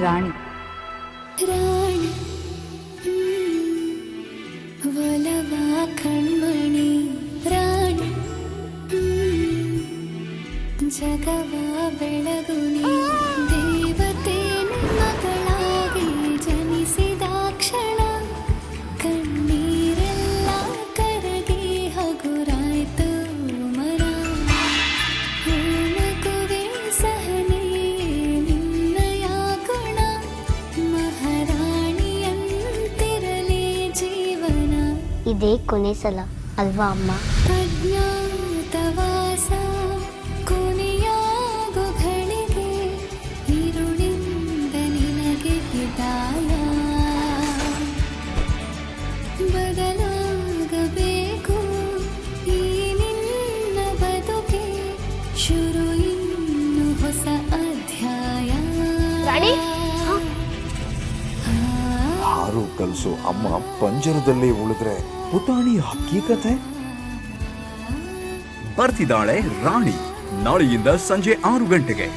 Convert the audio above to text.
ರಾಣಿ. ರಾಣಿ ಒಲವ ಕಣ್ಮಣಿ ರಾಣಿ ಜಗವ ಬೆಳಗುನಿ ದೇವತೆ ಮಗಳಾಗಿ ಜನಿಸಿದ ಕ್ಷಣ ಕಣ್ಣೀರೆಲ್ಲ ಕರಗಿ ಹಗುರಾಯ್ತು ಮರ ಮಗುವೆ ಸಹನೆ ನಿನ್ನಯ ಗುಣ ಮಹಾರಾಣಿಯಂತಿರಲಿ ಜೀವನ. ಇದೇ ಕೊನೆ ಸಲ ಅಲ್ವಾ ಅಮ್ಮ? ಅಜ್ಞಾತವಾಸ ಕೊನೆಯಾಗೋ ಘಳಿಗೆ ಇರುಳಿಂದ ನಿನಗೆ ಹಿತಾಯ ಬದಲಾಗಬೇಕು ಈ ನಿನ್ನ ಬದುಕೆ ಶುರು ಇನ್ನು ಹೊಸ ಅಧ್ಯಾಯ. ಹಾರು ಕಲಿಸು ಅಮ್ಮ ಪಂಜರದಲ್ಲಿ ಉಳಿದ್ರೆ ಪುಟಾಣಿ ಹಕ್ಕಿ ಕಥೆ. ಬರ್ತಿದ್ದಾಳೆ ರಾಣಿ ನಾಳೆಯಿಂದ ಸಂಜೆ 6 ಗಂಟೆಗೆ.